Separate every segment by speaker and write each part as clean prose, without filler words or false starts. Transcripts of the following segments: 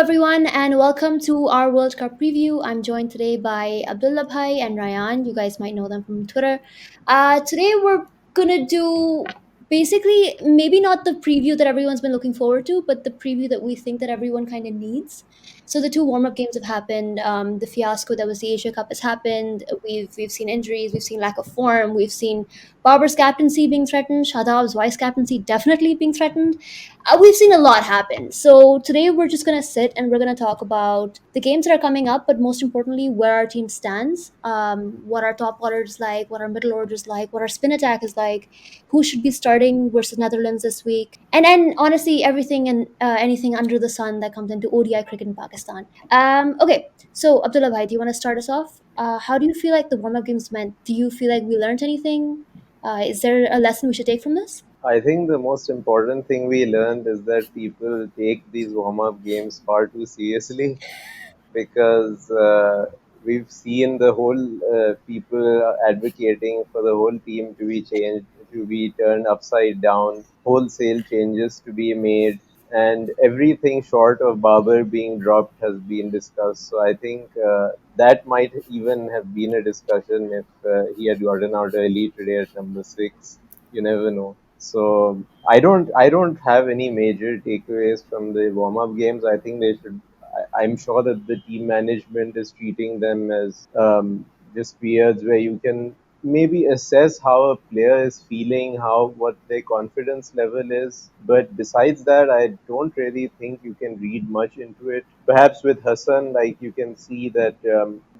Speaker 1: everyone, and welcome to our World Cup preview. I'm joined today by Abdullah Bhai and Ryan. You guys might know them from Twitter. Today, we're gonna do basically maybe not the preview that everyone's been looking forward to, but the preview that we think that everyone kind of needs. So the two warm-up games have happened. The fiasco that was the Asia Cup has happened. We've seen injuries, we've seen lack of form, we've seen Barber's captaincy being threatened, Shadab's vice captaincy definitely being threatened. We've seen a lot happen. So today we're just going to sit and we're going to talk about the games that are coming up, but most importantly, where our team stands, what our top order is like, what our middle order is like, what our spin attack is like, who should be starting versus Netherlands this week, and then honestly, everything and anything under the sun that comes into ODI cricket in Pakistan. Okay, so Abdullah Bhai, do you want to start us off? How do you feel like the warm up games went? Do you feel like we learned anything? Is there a lesson we should take from this?
Speaker 2: I think the most important thing we learned is that people take these warm up games far too seriously because we've seen the whole people advocating for the whole team to be changed, to be turned upside down, wholesale changes to be made, and everything short of Babar being dropped has been discussed. So I think that might even have been a discussion if he had gotten out early today at number 6. You never know. So I don't have any major takeaways from the warm up games. I think they should. I'm sure that the team management is treating them as just periods where you can maybe assess how a player is feeling, how what their confidence level is. But besides that, I don't really think you can read much into it. Perhaps with Hassan, like you can see that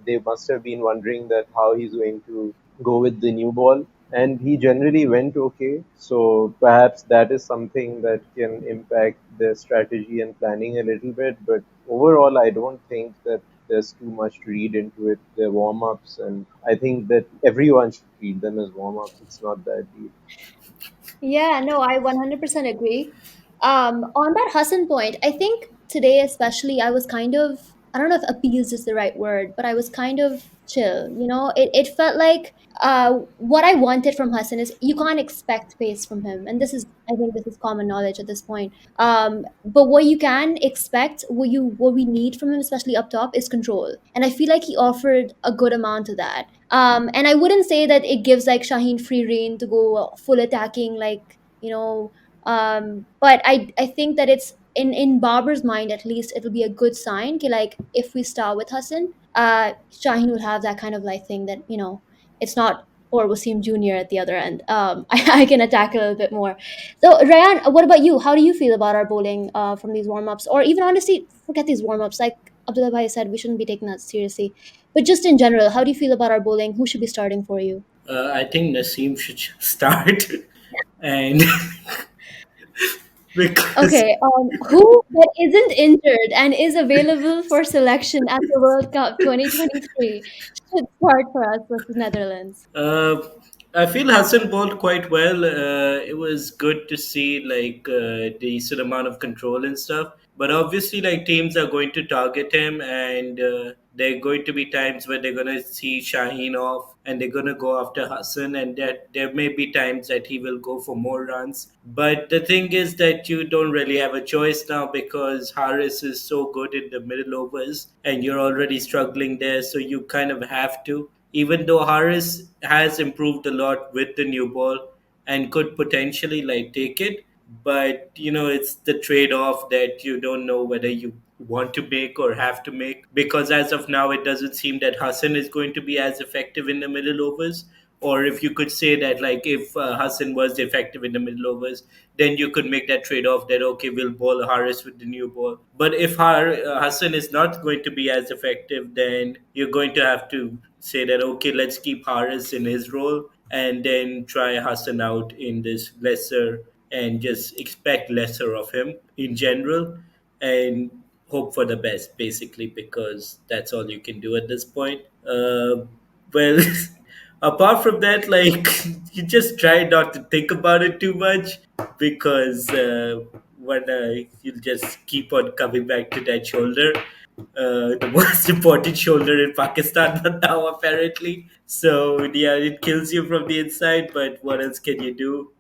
Speaker 2: they must have been wondering that how he's going to go with the new ball, and he generally went okay. So perhaps that is something that can impact the strategy and planning a little bit. But overall, I don't think that there's too much to read into it. They're warm ups, and I think that everyone should treat them as warm ups. It's not that deep.
Speaker 1: Yeah, no, I 100% agree. On that Hassan point, I think today especially I was kind of, I don't know if appeased is the right word, but I was kind of chill. It felt like what I wanted from Hassan is you can't expect pace from him. And I think this is common knowledge at this point. But what you can expect, what we need from him, especially up top, is control. And I feel like he offered a good amount of that. And I wouldn't say that it gives like Shaheen free reign to go full attacking, but I think that it's in Babar's mind at least it'll be a good sign. Like if we start with Hassan, Shaheen will have that kind of like thing that it's not or Wasim Jr. at the other end. I can attack a little bit more. So Ryan, what about you? How do you feel about our bowling from these warm ups, or even honestly, forget these warm ups. Like Abdullah Bhai said, we shouldn't be taking that seriously. But just in general, how do you feel about our bowling? Who should be starting for you?
Speaker 3: I think Naseem should start, and because
Speaker 1: Okay, who that isn't injured and is available for selection at the World Cup 2023 should start for us versus Netherlands?
Speaker 3: uh, I feel Hassan bowled quite well. It was good to see like decent amount of control and stuff. But obviously, like teams are going to target him, and there are going to be times where they're going to see Shaheen off, and they're going to go after Hassan, and that there may be times that he will go for more runs. But the thing is that you don't really have a choice now because Harris is so good in the middle overs, and you're already struggling there, so you kind of have to. Even though Harris has improved a lot with the new ball and could potentially like take it, but it's the trade-off that you don't know whether you want to make or have to make, because as of now it doesn't seem that Hassan is going to be as effective in the middle overs. Or if you could say that, like, if Hassan was effective in the middle overs, then you could make that trade-off that okay, we'll bowl Harris with the new ball. But if Hassan is not going to be as effective, then you're going to have to say that okay, let's keep Harris in his role and then try Hassan out in this lesser, and just expect lesser of him in general, and hope for the best basically, because that's all you can do at this point. Well, apart from that, like, you just try not to think about it too much, because when you'll just keep on coming back to that shoulder, the most important shoulder in Pakistan now apparently. So yeah, it kills you from the inside. But what else can you do?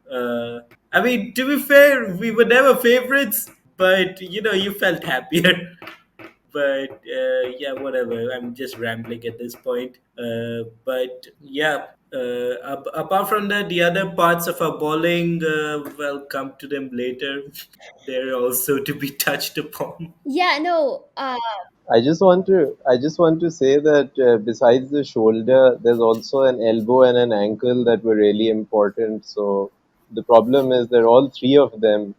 Speaker 3: I mean, to be fair, we were never favorites, but you felt happier. But yeah, whatever. I'm just rambling at this point. But yeah, apart from that, the other parts of our bowling, well, come to them later. They're also to be touched upon.
Speaker 1: Yeah, no.
Speaker 2: I just want to say that besides the shoulder, there's also an elbow and an ankle that were really important. So the problem is that all three of them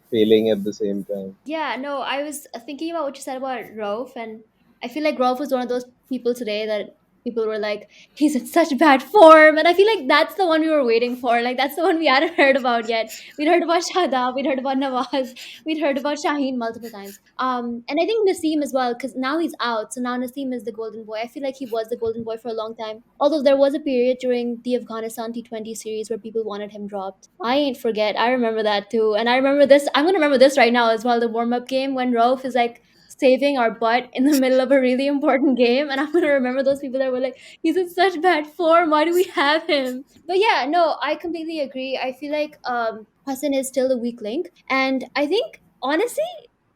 Speaker 2: failing at the same time.
Speaker 1: Yeah, no, I was thinking about what you said about Rauf, and I feel like Rauf was one of those people today that people were like, he's in such bad form. And I feel like that's the one we were waiting for. Like, that's the one we hadn't heard about yet. We'd heard about Shadab, we'd heard about Nawaz, we'd heard about Shaheen multiple times. And I think Naseem as well, because now he's out. So now Naseem is the golden boy. I feel like he was the golden boy for a long time. Although there was a period during the Afghanistan T20 series where people wanted him dropped. I ain't forget. I remember that too. And I remember this. I'm going to remember this right now as well. The warm up game when Rauf is like saving our butt in the middle of a really important game. And I'm going to remember those people that were like, he's in such bad form. Why do we have him? But yeah, no, I completely agree. I feel like Hassan is still a weak link. And I think, honestly,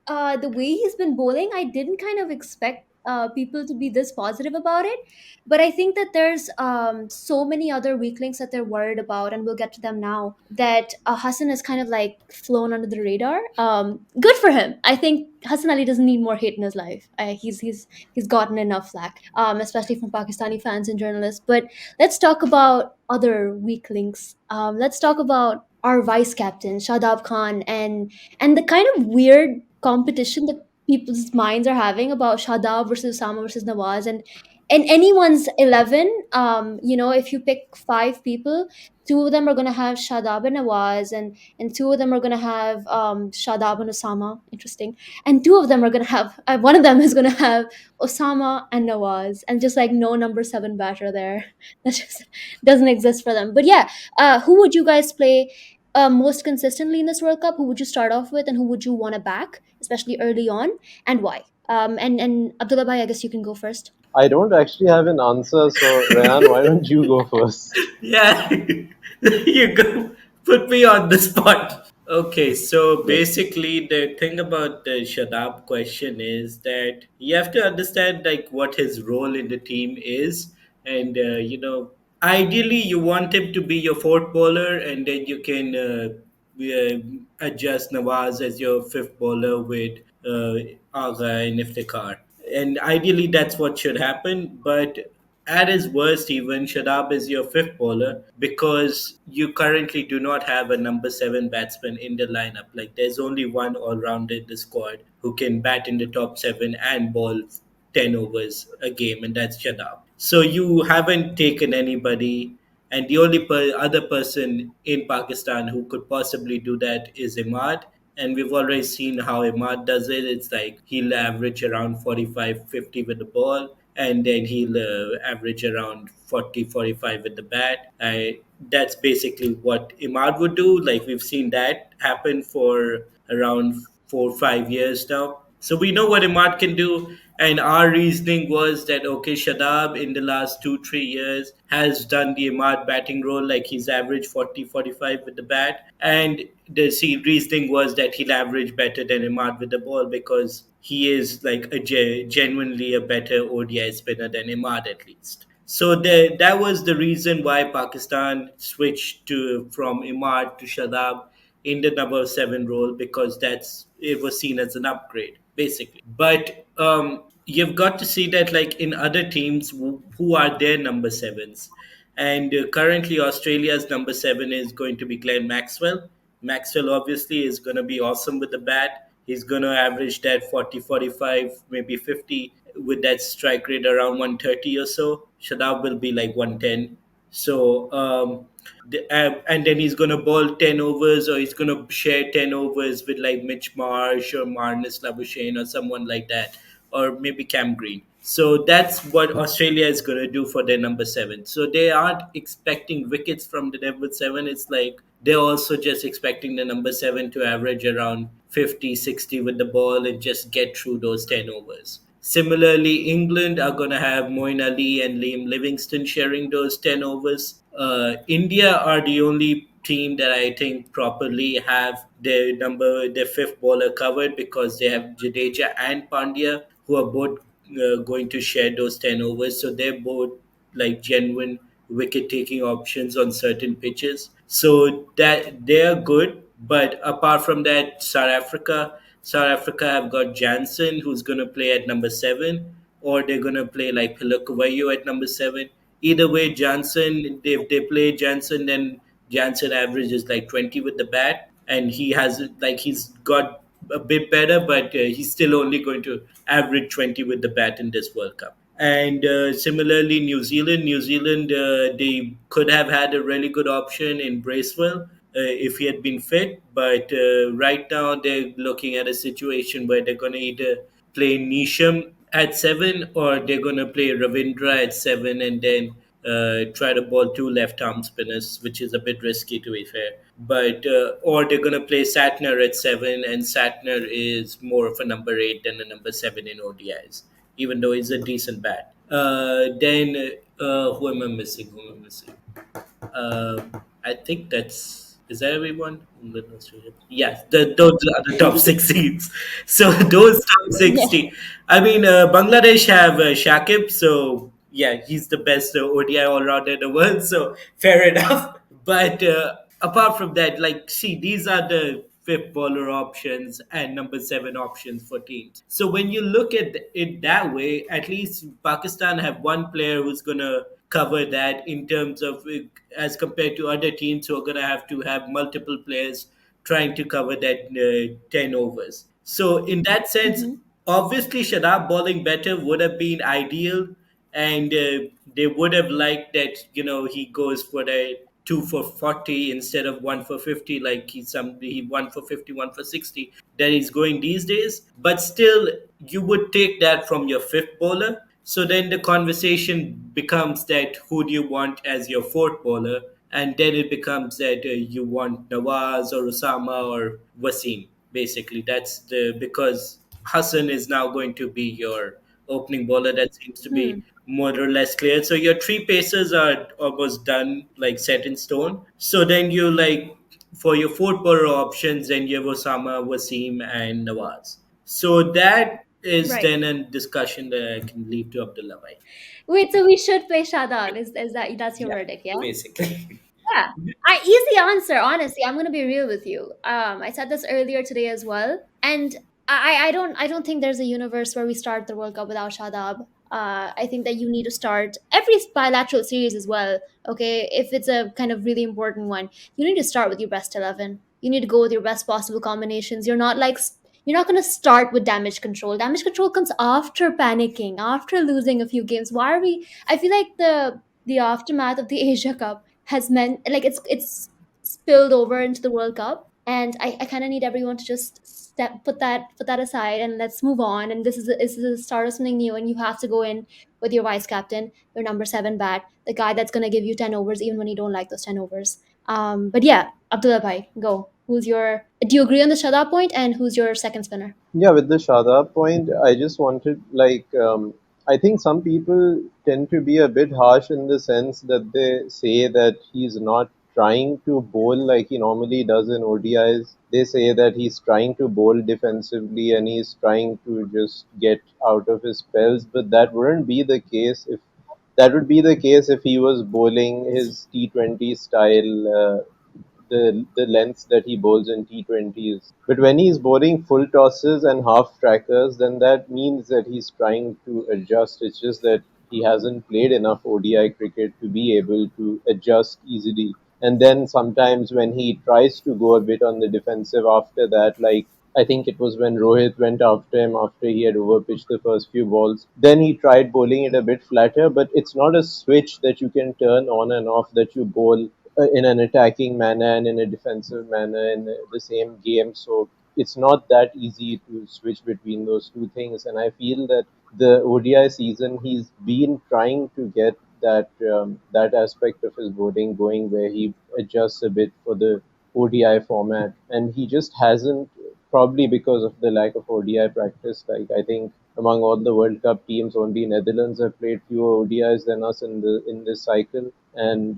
Speaker 1: the way he's been bowling, I didn't kind of expect people to be this positive about it. But I think that there's so many other weak links that they're worried about, and we'll get to them now. That Hassan has kind of like flown under the radar. Good for him. I think Hassan Ali doesn't need more hate in his life. He's gotten enough flack, especially from Pakistani fans and journalists. But let's talk about other weak links. Let's talk about our vice captain Shadab Khan and the kind of weird competition that people's minds are having about Shadab versus Osama versus Nawaz and anyone's 11. If you pick five people, two of them are going to have Shadab and Nawaz, and two of them are going to have Shadab and Osama. Interesting. And two of them are going to have one of them is going to have Osama and Nawaz, and just like no number seven batter there. That just doesn't exist for them. But yeah, who would you guys play most consistently in this World Cup? Who would you start off with, and who would you want to back, especially early on, and why? And Abdullah Bhai, I guess you can go first.
Speaker 2: I don't actually have an answer, so Rayan, why don't you go first?
Speaker 3: Yeah, you go put me on the spot. Okay, so basically, the thing about the Shadab question is that you have to understand like what his role in the team is, and ideally, you want him to be your fourth bowler, and then you can adjust Nawaz as your fifth bowler with Agha and Iftikhar. And ideally, that's what should happen. But at his worst, even Shadab is your fifth bowler because you currently do not have a number seven batsman in the lineup. Like, there's only one all rounder in the squad who can bat in the top seven and bowl 10 overs a game, and that's Shadab. So you haven't taken anybody, and the only other person in Pakistan who could possibly do that is Imad. And we've already seen how Imad does it. It's like he'll average around 45, 50 with the ball, and then he'll average around 40, 45 with the bat. That's basically what Imad would do. Like, we've seen that happen for around 4 or 5 years now. So we know what Imad can do. And our reasoning was that, okay, Shadab in the last 2, 3 years has done the Imad batting role, like he's averaged 40, 45 with the bat. And the reasoning was that he'll average better than Imad with the ball because he is like genuinely a better ODI spinner than Imad at least. So that was the reason why Pakistan switched from Imad to Shadab in the number seven role, because it was seen as an upgrade basically. But you've got to see that like in other teams who are their number sevens, and currently Australia's number seven is going to be Glenn Maxwell. Maxwell obviously is going to be awesome with the bat. He's going to average that 40, 45, maybe 50 with that strike rate around 130 or so. Shadab will be like 110. So and then he's gonna bowl 10 overs, or he's gonna share 10 overs with like Mitch Marsh or Marnus Labuschagne or someone like that, or maybe Cam Green. So that's what Australia is gonna do for their number seven. So they aren't expecting wickets from the number seven. It's like they're also just expecting the number seven to average around 50, 60 with the ball and just get through those 10 overs. Similarly, England are going to have Moeen Ali and Liam Livingston sharing those 10 overs. India are the only team that I think properly have their fifth bowler covered, because they have Jadeja and Pandya who are both going to share those 10 overs. So they're both like genuine wicket taking options on certain pitches. So that they are good. But apart from that, South Africa have got Jansen, who's going to play at number seven, or they're going to play like Pilakavayu at number seven. Either way, Jansen, if they play Jansen, then Jansen averages like 20 with the bat, and he's got a bit better, but he's still only going to average 20 with the bat in this World Cup. And similarly, New Zealand, they could have had a really good option in Bracewell if he had been fit. But right now, they're looking at a situation where they're going to either play Nisham at seven, or they're going to play Ravindra at seven, and then try to ball two left arm spinners, which is a bit risky to be fair. But or they're going to play Satner at seven, and Satner is more of a number eight than a number seven in ODIs, even though he's a decent bat. Then who am I missing? Who am I missing? I think that's is that everyone? Yeah, those are the top six seeds. So those top
Speaker 1: Yeah.
Speaker 3: 60. I mean, Bangladesh have Shakib, so yeah, he's the best ODI all rounder in the world. So fair enough. But apart from that, like, see, these are the fifth bowler options and number seven options for teams. So when you look at it that way, at least Pakistan have one player who's gonna cover that in terms of as compared to other teams who are gonna have multiple players trying to cover that 10 overs. So in that sense,
Speaker 1: Hmm.
Speaker 3: obviously Shadab bowling better would have been ideal, and they would have liked that he goes for the two for 40 instead of one for 50, like he one for 50, one for 60 that he's going these days. But still, you would take that from your fifth bowler. So then the conversation becomes that who do you want as your fourth bowler, and then it becomes that you want Nawaz or Osama or Wasim. Basically, that's the because Hassan is now going to be your opening bowler. That seems to be
Speaker 1: Hmm.
Speaker 3: more or less clear. So your three paces are almost done, like set in stone. So then you like for your fourth bowler options, then you have Osama, Wasim, and Nawaz. So that is
Speaker 1: Right.
Speaker 3: then a discussion that I can leave to Abdullah bhai.
Speaker 1: Wait, so we should play Shadab? Is that's your
Speaker 3: Yeah,
Speaker 1: verdict? Yeah.
Speaker 3: basically.
Speaker 1: Yeah. Easy answer, honestly. I'm gonna be real with you. I said this earlier today as well. And I don't think there's a universe where we start the World Cup without Shadab. I think that you need to start every bilateral series as well. Okay. If it's a kind of really important one, you need to start with your best 11. You need to go with your best possible combinations. You're not going to start with damage control. Damage control comes after panicking, after losing a few games. Why are we? I feel like the aftermath of the Asia Cup has meant like it's spilled over into the World Cup, and I kind of need everyone to just put that aside and let's move on. And this is the start of something new, and you have to go in with your vice captain, your number seven bat, the guy that's gonna give you 10 overs even when you don't like those 10 overs. But yeah, Abdullah bhai, go. Who's your? Do you agree on the Shada point? And who's your second spinner?
Speaker 2: Yeah, with the Shadab point, I just wanted I think some people tend to be a bit harsh in the sense that they say that he's not trying to bowl like he normally does in ODIs. They say that he's trying to bowl defensively and he's trying to just get out of his spells, but that would be the case if he was bowling his T20 style, the lengths that he bowls in T20s. But when he's bowling full tosses and half trackers, then that means that he's trying to adjust. It's just that he hasn't played enough ODI cricket to be able to adjust easily. And then sometimes when he tries to go a bit on the defensive after that, like I think it was when Rohit went after him after he had overpitched the first few balls. Then he tried bowling it a bit flatter, but it's not a switch that you can turn on and off that you bowl in an attacking manner and in a defensive manner in the same game. So it's not that easy to switch between those two things. And I feel that the ODI season, he's been trying to get that aspect of his bowling going where he adjusts a bit for the ODI format, and he just hasn't. Probably because of the lack of ODI practice. Like I think among all the World Cup teams, only Netherlands have played fewer ODIs than us in this cycle, and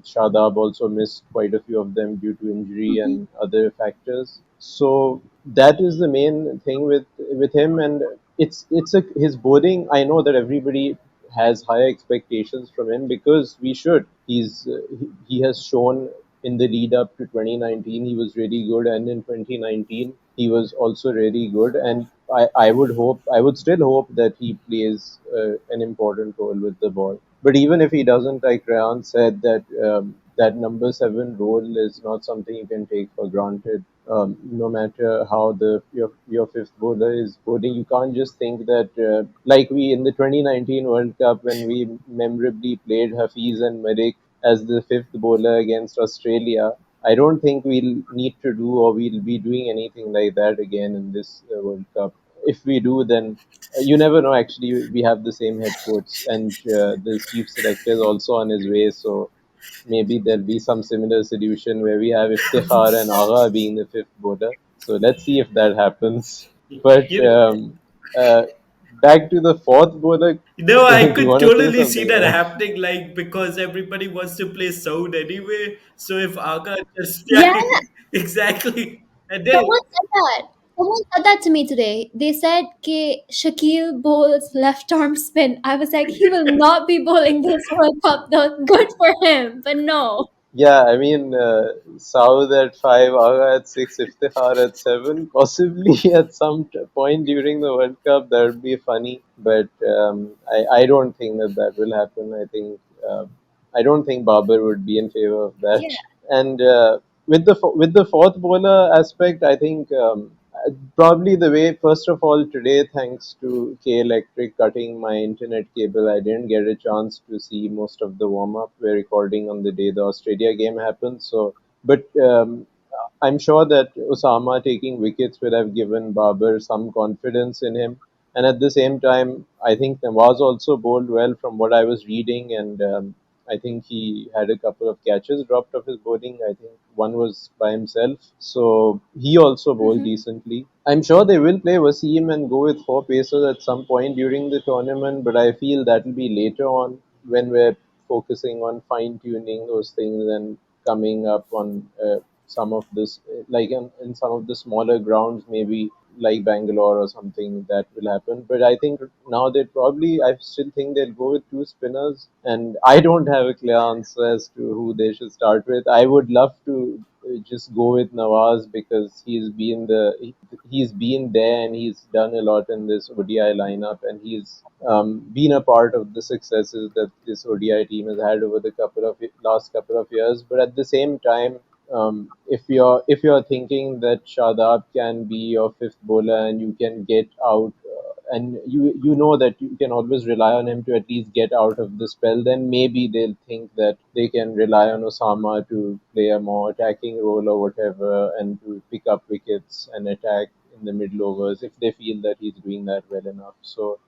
Speaker 2: Shadab also missed quite a few of them due to injury
Speaker 1: Mhm.
Speaker 2: and other factors. So that is the main thing with him, and it's a his bowling. I know that everybody has higher expectations from him because we should. He has shown in the lead up to 2019 he was really good, and in 2019 he was also really good. And I would still hope that he plays an important role with the ball. But even if he doesn't, like Rayan said, that number seven role is not something you can take for granted. No matter how your fifth bowler is bowling, you can't just think that like we in the 2019 World Cup when we memorably played Hafiz and Malik as the fifth bowler against Australia. I don't think we'll need to do or we'll be doing anything like that again in this World Cup. If we do, then you never know. Actually, we have the same head coach, and the chief selector is also on his way. So maybe there'll be some similar solution where we have Iftikhar and Agha being the fifth bowler. So let's see if that happens. But
Speaker 3: You
Speaker 2: uh, back to the fourth bowler.
Speaker 3: know, I
Speaker 2: Do you
Speaker 3: could
Speaker 2: want to say
Speaker 3: totally see
Speaker 2: something,
Speaker 3: that
Speaker 2: right?
Speaker 3: happening, like because everybody wants to play sound anyway. So if Aga just yeah,
Speaker 1: Yeah,
Speaker 3: exactly, and then
Speaker 1: someone said that. Someone said that to me today. They said कि Shaquille bowls left arm spin. I was like, he will not be bowling this World Cup though. Good for him, but no.
Speaker 2: Yeah, I mean, Saud at five, Agha at six, Iftikhar at seven. Possibly at some point during the World Cup, that would be funny. But I don't think that will happen. I don't think Babar would be in favor of that.
Speaker 1: Yeah.
Speaker 2: And with the fourth bowler aspect, I think probably the way. First of all, today, thanks to K Electric cutting my internet cable, I didn't get a chance to see most of the warm up. We're recording on the day the Australia game happened, so but I'm sure that Osama taking wickets would have given Babar some confidence in him. And at the same time, I think Nawaz also bowled well from what I was reading, and I think he had a couple of catches dropped off his bowling. I think one was by himself, so he also bowled
Speaker 1: Hmm.
Speaker 2: decently. I'm sure they will play Wasim and go with four pacers at some point during the tournament, but I feel that will be later on when we're focusing on fine tuning those things and coming up on some of this, like in some of the smaller grounds, maybe like Bangalore or something, that will happen. But I think now they probably, I still think they'll go with two spinners, and I don't have a clear answer as to who they should start with. I would love to just go with Nawaz because he's been there and he's done a lot in this ODI lineup, and he's been a part of the successes that this ODI team has had over the last couple of years. But at the same time, if you're thinking that Shadab can be your fifth bowler and you can get out, and you know that you can always rely on him to at least get out of the spell, then maybe they'll think that they can rely on Osama to play a more attacking role or whatever, and to pick up wickets and attack in the middle overs if they feel that he's doing that well enough. So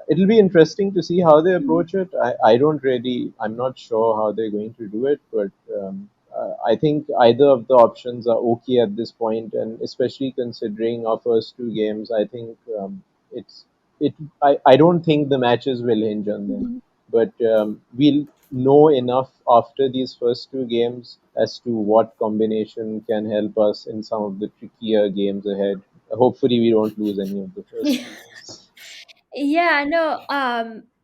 Speaker 2: it'll be interesting to see how they approach it. I'm not sure how they're going to do it, but I think either of the options are okay at this point, and especially considering our first two games, I think it's it. I don't think the matches will hinge on them,
Speaker 1: Hmm.
Speaker 2: but we'll know enough after these first two games as to what combination can help us in some of the trickier games ahead. Hopefully, we don't lose any of the first two games.
Speaker 1: Yeah, no,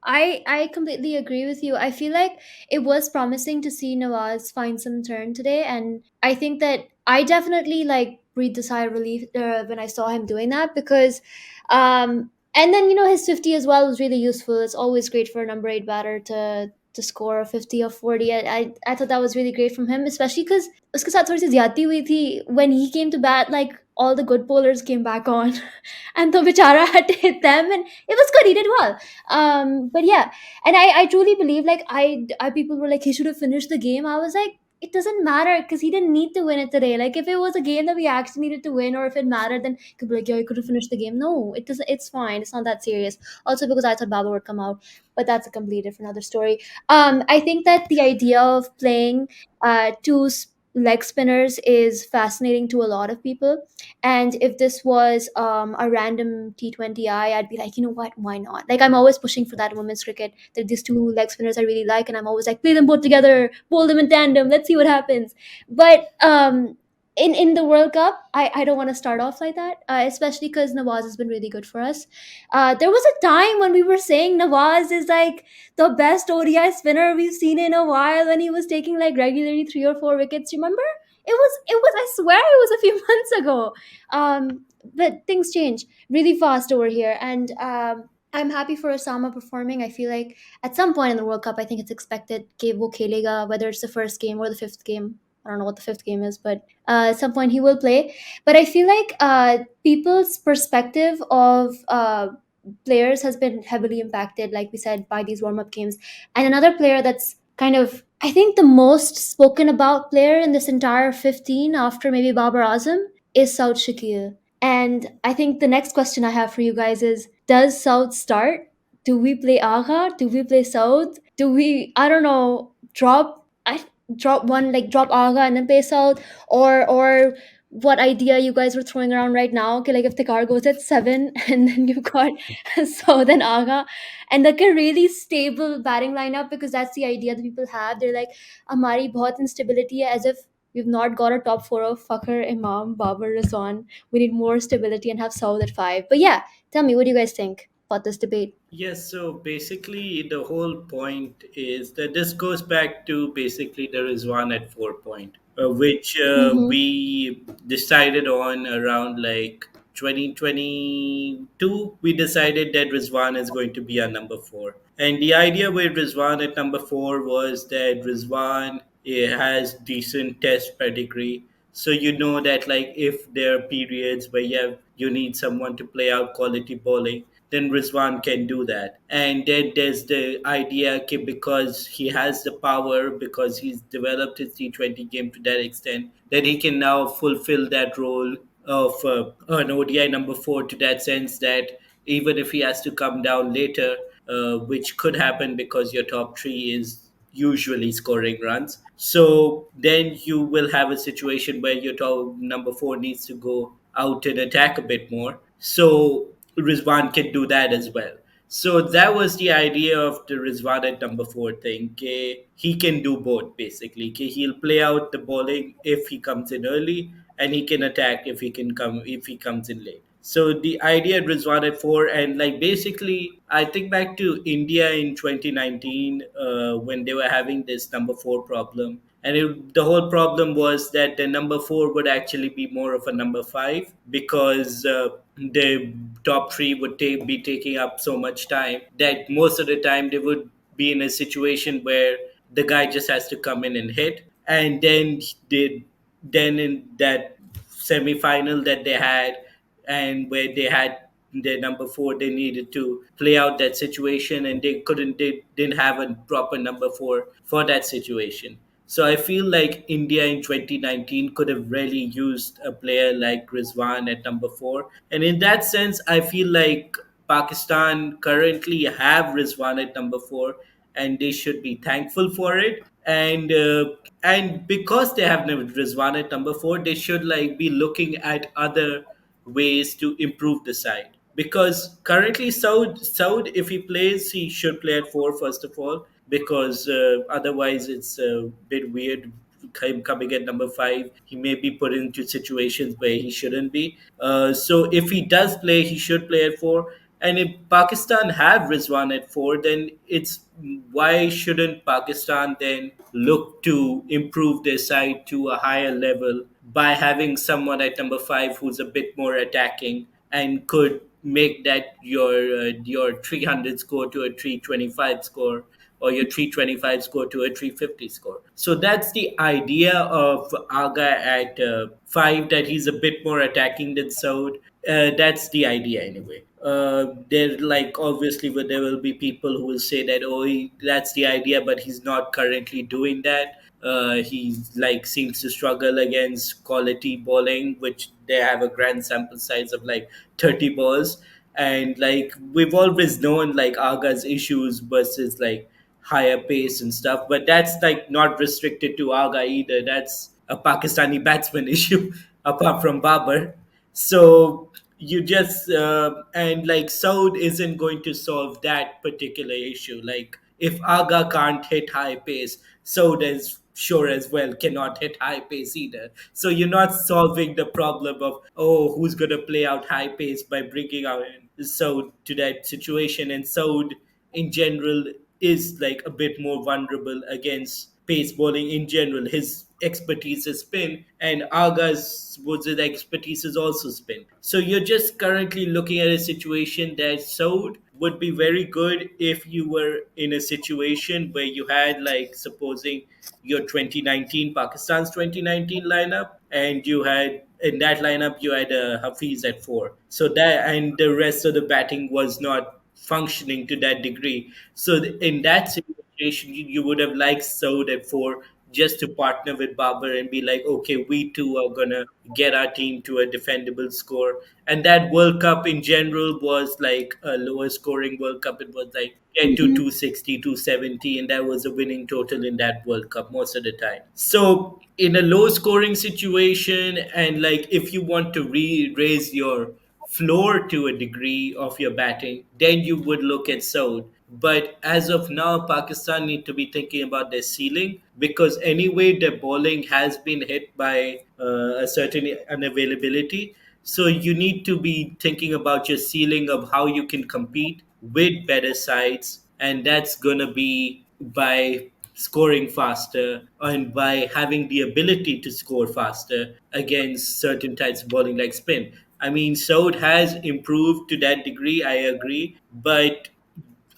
Speaker 1: I completely agree with you. I feel like it was promising to see Nawaz find some turn today, and I think that I definitely like breathed a sigh of relief when I saw him doing that because, and then his 50 as well was really useful. It's always great for a number eight batter to score a 50 or 40. I thought that was really great from him, especially because उसके साथ थोड़ी सी ज्यादती हुई थी when he came to bat. Like all the good bowlers came back on, and the Bichara had to hit them, and it was good. He did well. But yeah, and I truly believe like people were like he should have finished the game. I was like, it doesn't matter because he didn't need to win it today. Like if it was a game that we actually needed to win, or if it mattered, then you could be like, yeah, you could have finished the game. No, it doesn't. It's fine. It's not that serious. Also because I thought Baba would come out, but that's a complete different other story. I think that the idea of playing leg spinners is fascinating to a lot of people, and if this was a random T20I, I'd be like, you know what, why not? Like, I'm always pushing for that in women's cricket. There are these two leg spinners I really like, and I'm always like, play them both together, bowl them in tandem, let's see what happens. But in the World Cup, I don't want to start off like that, especially because Nawaz has been really good for us. There was a time when we were saying Nawaz is like the best ODI spinner we've seen in a while, when he was taking like regularly 3 or 4 wickets. Remember? It was I swear it was a few months ago. But things change really fast over here, and I'm happy for Osama performing. I feel like at some point in the World Cup, I think it's expected कि वो खेलेगा, whether it's the first game or the fifth game. I don't know what the fifth game is, but at some point he will play. But I feel like people's perspective of players has been heavily impacted, like we said, by these warm up games. And another player that's kind of, I think, the most spoken about player in this entire 15 after maybe Babar Azam is Saud Shakir. And I think the next question I have for you guys is, does Saud start? Do we play Agha? Do we play Saud? Do we, I don't know, drop one, like drop Agha and then play Saud? Or what idea you guys were throwing around right now? Okay, like if Tikar goes at 7 and then you've got Saud and Agha, and like a really stable batting lineup, because that's the idea that people have. They're like, Amari bahut instability hai, as if we've not got a top four of Fakhr, Imam, Babar, Rizwan. We need more stability and have Saud at 5. But yeah, tell me, what do you guys think about this debate?
Speaker 3: Yes, so basically the whole point is that this goes back to basically the Rizwan at 4 point, which
Speaker 1: Mm-hmm.
Speaker 3: we decided on around like 2022. We decided that Rizwan is going to be our number four. And the idea with Rizwan at number four was that Rizwan has decent test pedigree. So you know that like if there are periods where you need someone to play out quality bowling, then Rizwan can do that. And then there's the idea because he has the power, because he's developed his T20 game to that extent, that he can now fulfill that role of an ODI number four, to that sense that even if he has to come down later, which could happen because your top three is usually scoring runs. So then you will have a situation where your top number four needs to go out and attack a bit more. So Rizwan can do that as well. So that was the idea of the Rizwan at number four thing. He can do both basically. He'll play out the bowling if he comes in early, and he can attack if he comes in late. So the idea was one at four, and like basically, I think back to India in 2019 when they were having this number four problem, and the whole problem was that the number four would actually be more of a number five, because the top three would be taking up so much time that most of the time they would be in a situation where the guy just has to come in and hit, and then in that semi-final that they had, and where they had their number four, they needed to play out that situation, and they didn't have a proper number four for that situation. So I feel like India in 2019 could have really used a player like Rizwan at number four, and in that sense I feel like Pakistan currently have Rizwan at number four, and they should be thankful for it. And because they have Rizwan at number four, they should like be looking at other ways to improve the side. Because currently, Saud, if he plays, he should play at four first of all, because otherwise it's a bit weird him coming at number five. He may be put into situations where he shouldn't be. So if he does play, he should play at four. And if Pakistan have Rizwan at four, then it's why shouldn't Pakistan then look to improve their side to a higher level by having someone at number five who's a bit more attacking and could make that your 300 score to a 325 score, or your 325 score to a 350 score. So that's the idea of Aga at 5, that he's a bit more attacking than Saud. That's the idea anyway. There, like, obviously, but there will be people who will say that, oh, that's the idea, but he's not currently doing that. He like seems to struggle against quality bowling, which they have a grand sample size of like 30 balls, and like we've always known like Aga's issues versus like higher pace and stuff, but that's like not restricted to Aga either. That's a Pakistani batsman issue apart from Babar. So you just and like Saud isn't going to solve that particular issue. Like if Aga can't hit high pace, Saud is sure as well cannot hit high pace either. So you're not solving the problem of, oh, who's going to play out high pace by bringing out Saud to that situation. And Saud in general is like a bit more vulnerable against pace bowling in general. His expertise is spin, and Aga's was his expertise is also spin. So you're just currently looking at a situation that Saud would be very good if you were in a situation where you had, like, supposing your 2019 Pakistan's 2019 lineup, and you had in that lineup you had Hafiz at four. So that, and the rest of the batting was not functioning to that degree. So in that situation, you would have liked Saud at four just to partner with Babar and be like, okay, we two are gonna get our team to a defendable score. And that World Cup in general was like a lower scoring World Cup. It was like get to
Speaker 1: Mm-hmm.
Speaker 3: 260, 270, and that was a winning total in that World Cup most of the time. So in a low scoring situation, and like if you want to raise your floor to a degree of your batting, then you would look at Saud. But as of now, Pakistan need to be thinking about their ceiling, because anyway, their bowling has been hit by a certain unavailability. So you need to be thinking about your ceiling of how you can compete with better sides, and that's gonna be by scoring faster and by having the ability to score faster against certain types of bowling like spin. I mean, Saud has improved to that degree, I agree, but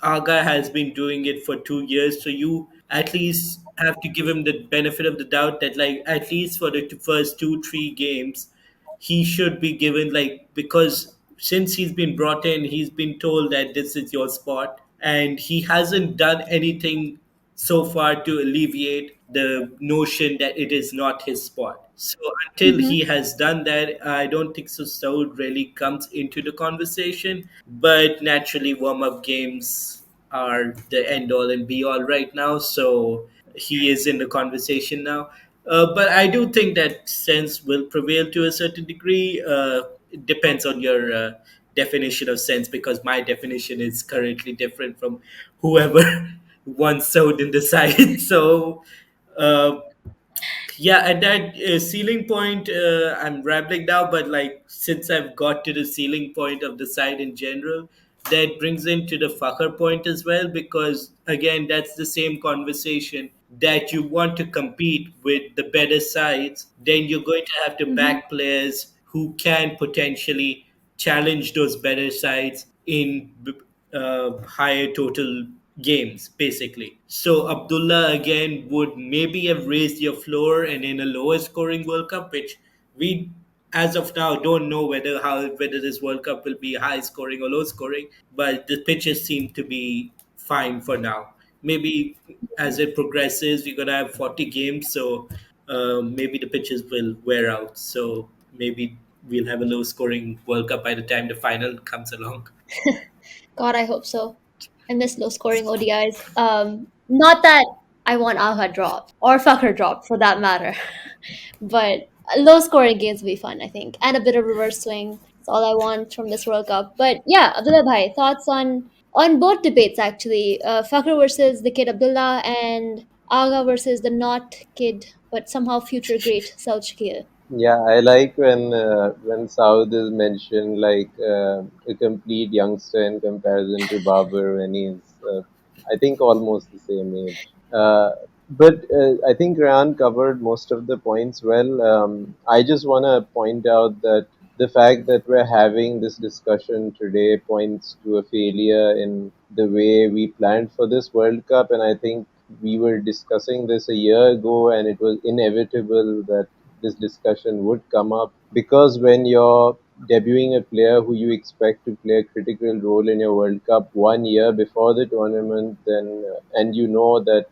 Speaker 3: Aga has been doing it for 2 years, so you at least have to give him the benefit of the doubt that, like, at least for the first 2 3 games, he should be given, like, because since he's been brought in, he's been told that this is your spot, and he hasn't done anything so far to alleviate the notion that it is not his spot. So until
Speaker 1: Mm-hmm.
Speaker 3: he has done that, I don't think so Saud really comes into the conversation. But naturally, warm up games are the end all and be all right now. So he is in the conversation now. But I do think that sense will prevail to a certain degree. It depends on your definition of sense, because my definition is currently different from whoever once sowed in the side. So uh, yeah, at that ceiling point, I'm rambling now, but like since I've got to the ceiling point of the side in general, that brings into the fucker point as well, because again, that's the same conversation that you want to compete with the better sides, then you're going to have to
Speaker 1: Mm-hmm.
Speaker 3: back players who can potentially challenge those better sides in higher total games, basically. So Abdullah again would maybe have raised your floor and in a lower scoring World Cup, which we as of now don't know whether this World Cup will be high scoring or low scoring, but the pitches seem to be fine for now. Maybe as it progresses, we're gonna have 40 games, so maybe the pitches will wear out. So maybe we'll have a low scoring World Cup by the time the final comes along.
Speaker 1: God, I hope so. I miss low scoring ODIs. Not that I want Alha drop or Fakhr drop for that matter, but low scoring games will be fun, I think, and a bit of reverse swing. That's all I want from this World Cup. But yeah, Abdullah bhai, thoughts on both debates actually. Fakhr versus the kid Abdullah and Aga versus the not kid but somehow future great Saud Shakir.
Speaker 2: Yeah, I like when Saud is mentioned like a complete youngster in comparison to Babar when he's, I think, almost the same age. Uh, but I think Ryan covered most of the points well. I just want to point out that the fact that we're having this discussion today points to a failure in the way we planned for this World Cup. And I think we were discussing this a year ago, and it was inevitable that this discussion would come up, because when you're debuting a player who you expect to play a critical role in your World Cup 1 year before the tournament, then and you know that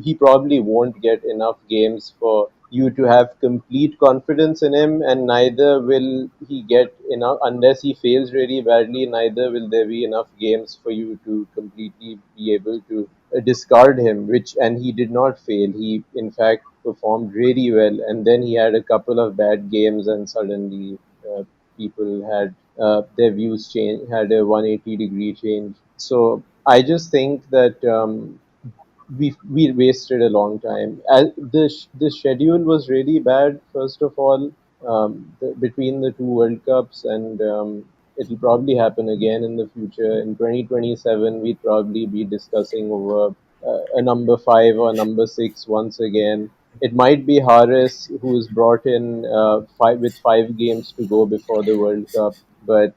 Speaker 2: he probably won't get enough games for you to have complete confidence in him, and neither will he get enough unless he fails really badly. Neither will there be enough games for you to completely be able to discard him, which and he did not fail. He in fact performed really well, and then he had a couple of bad games, and suddenly people had their views change, had a 180-degree change. So I just think that we wasted a long time. The schedule was really bad. First of all, between the two World Cups, and it'll probably happen again in the future. In 2027, we'd probably be discussing over a number five or number six once again. It might be Harris who's brought in with 5 games to go before the World Cup, but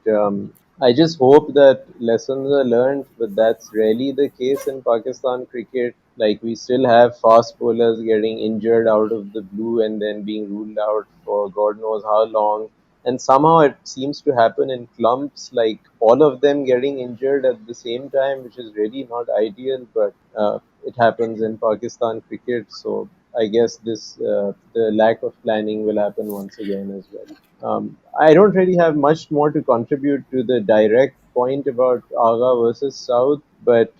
Speaker 2: I just hope that lessons are learned, but that's rarely the case in Pakistan cricket. Like, we still have fast bowlers getting injured out of the blue and then being ruled out for God knows how long. And somehow it seems to happen in clumps, like all of them getting injured at the same time, which is really not ideal, but it happens in Pakistan cricket. So I guess the lack of planning will happen once again as well. I don't really have much more to contribute to the direct point about Agha versus South, but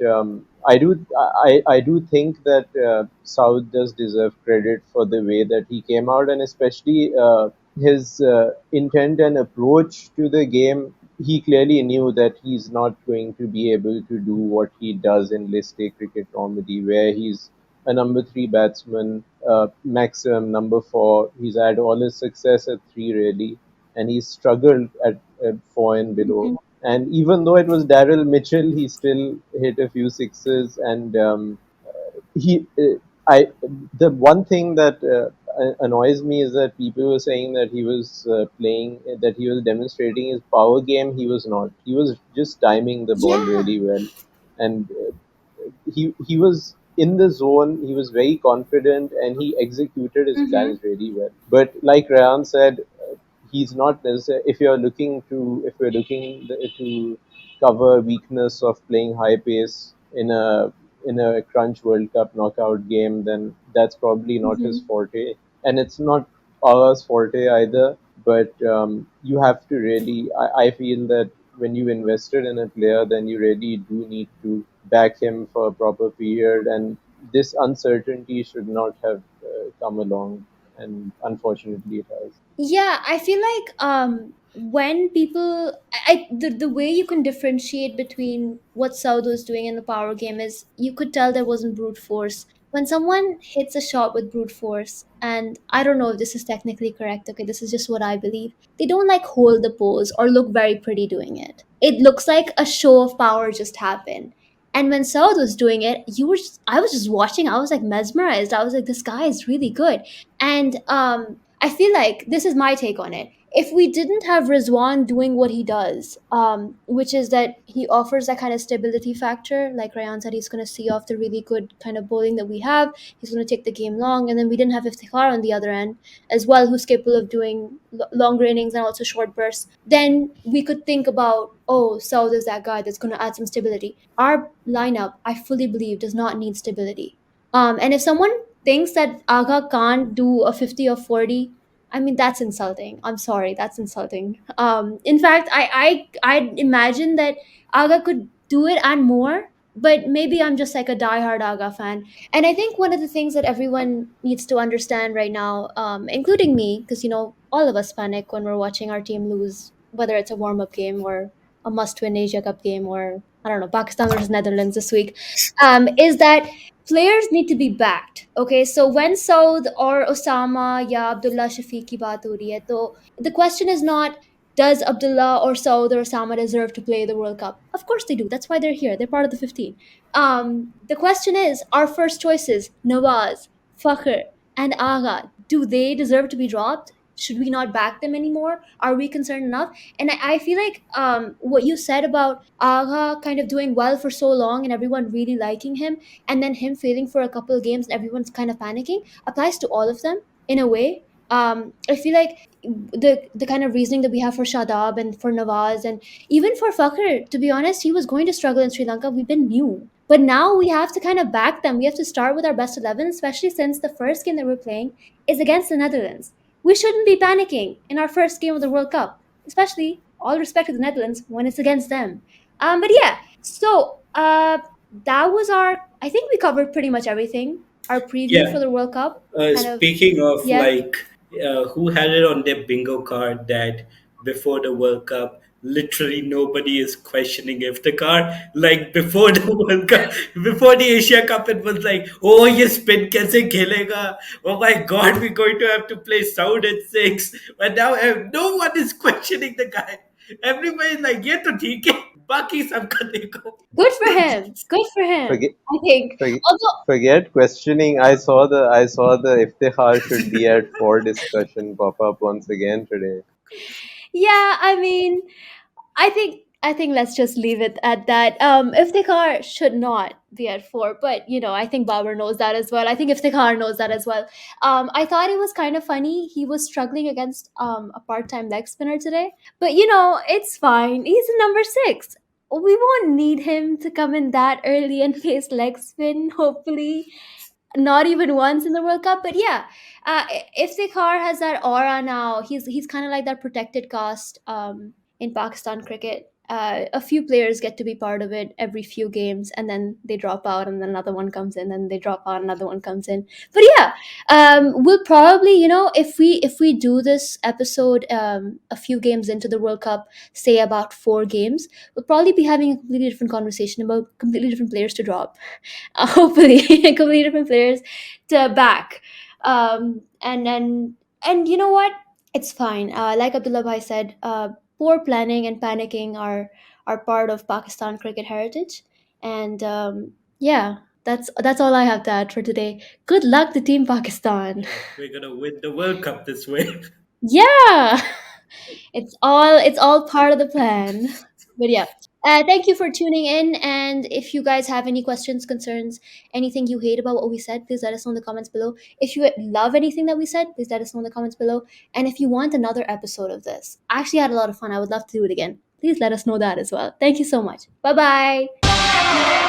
Speaker 2: I do think that South does deserve credit for the way that he came out, and especially his intent and approach to the game. He clearly knew that he's not going to be able to do what he does in list A cricket comedy, where he's a number three batsman, maximum number four. He's had all his success at three, really, and he's struggled at four and below.
Speaker 1: Mhm.
Speaker 2: And even though it was Daryl Mitchell, he still hit a few sixes. And he, I, the one thing that annoys me is that people were saying that he was that he was demonstrating his power game. He was not. He was just timing the ball
Speaker 1: Yeah.
Speaker 2: really well, and he was in the zone. He was very confident, and he executed his
Speaker 1: Mm-hmm.
Speaker 2: plans really well. But like Rayan said, he's not necessarily. If we're looking to cover weakness of playing high pace in a crunch World Cup knockout game, then that's probably not his
Speaker 1: Mm-hmm.
Speaker 2: forte, and it's not ours forte either. But you have to really, I feel that when you invested in a player, then you really do need to back him for a proper period, and this uncertainty should not have come along, and unfortunately it has.
Speaker 1: Yeah, I feel like when people the way you can differentiate between what Saud was doing in the power game is you could tell there wasn't brute force. When someone hits a shot with brute force, and I don't know if this is technically correct, okay, this is just what I believe. They don't like hold the pose or look very pretty doing it. It looks like a show of power just happened. And when Saud was doing it, I was just watching, I was like mesmerized. I was like, this guy is really good. And I feel like this is my take on it. If we didn't have Rizwan doing what he does, which is that he offers that kind of stability factor, like Ryan said, he's going to see off the really good kind of bowling that we have. He's going to take the game long, and then we didn't have Iftikhar on the other end as well, who's capable of doing longer innings and also short bursts. Then we could think about, oh, so there's that guy that's going to add some stability. Our lineup, I fully believe, does not need stability. And if someone thinks that Aga can't do a 50 or 40, I mean that's insulting. I'm sorry, that's insulting. In fact, I imagine that Aga could do it and more, but maybe I'm just like a diehard Aga fan. And I think one of the things that everyone needs to understand right now, including me, because all of us panic when we're watching our team lose, whether it's a warm up game or a must win Asia Cup game, or I don't know, Pakistan versus Netherlands this week, is that players need to be backed. Okay, so when Saud or Osama ya Abdullah Shafiq ki baat ho rahi hai, to the question is not does Abdullah or Saud or Osama deserve to play the World Cup? Of course they do. That's why they're here. They're part of the 15. The question is our first choices, Nawaz, Fakhr, and Agha, do they deserve to be dropped? Should we not back them anymore? Are we concerned enough? And I feel like what you said about Agha kind of doing well for so long and everyone really liking him, and then him failing for a couple of games and everyone's kind of panicking applies to all of them in a way. I feel like the kind of reasoning that we have for Shadab and for Nawaz and even for Fakhr, to be honest, he was going to struggle in Sri Lanka. We've been new. But now we have to kind of back them. We have to start with our best 11, especially since the first game that we're playing is against the Netherlands. We shouldn't be panicking in our first game of the World Cup, especially all respect to the Netherlands when it's against them. But yeah, so that was our, I think we covered pretty much everything. Our preview for
Speaker 3: Yeah.
Speaker 1: the World Cup kind of,
Speaker 3: Speaking of
Speaker 1: yeah.
Speaker 3: who had it on their bingo card that before the World Cup, literally nobody is questioning Iftikhar. Like before the World Cup, before the Asia Cup, it was like, oh, ye spin kaise khelega? Oh my God, we're going to have to play sound at six. But now no one is questioning the guy. Everybody is like, ये तो ठीक है, बाकी सबका देखो.
Speaker 1: Good for him. Good for him.
Speaker 2: Forget,
Speaker 1: I think.
Speaker 2: forget,
Speaker 1: Although,
Speaker 2: forget questioning. I saw the Iftihar should be at four discussion pop up once again today.
Speaker 1: yeah, I mean, I think let's just leave it at that. Iftikhar should not be at four, but I think Babar knows that as well. I think Iftikhar knows that as well. I thought it was kind of funny. He was struggling against a part-time leg spinner today, but it's fine. He's a number six. We won't need him to come in that early and face leg spin. Hopefully, not even once in the World Cup. But yeah, Iftikhar has that aura now. He's kind of like that protected caste in Pakistan cricket. A few players get to be part of it every few games, and then they drop out, and then another one comes in, and they drop out, another one comes in. But yeah, we'll probably, if we do this episode a few games into the World Cup, say about 4 games, we'll probably be having a completely different conversation about completely different players to drop. Hopefully completely different players to back. And you know what, it's fine. Like Abdullah bhai said, poor planning and panicking are part of Pakistan cricket heritage. And yeah, that's all I have to add for today. Good luck to Team Pakistan.
Speaker 3: We're gonna win the World Cup this way.
Speaker 1: Yeah. It's all part of the plan. But yeah, thank you for tuning in. And if you guys have any questions, concerns, anything you hate about what we said, please let us know in the comments below. If you love anything that we said, please let us know in the comments below. And if you want another episode of this, I actually had a lot of fun, I would love to do it again, please let us know that as well. Thank you so much. Bye bye.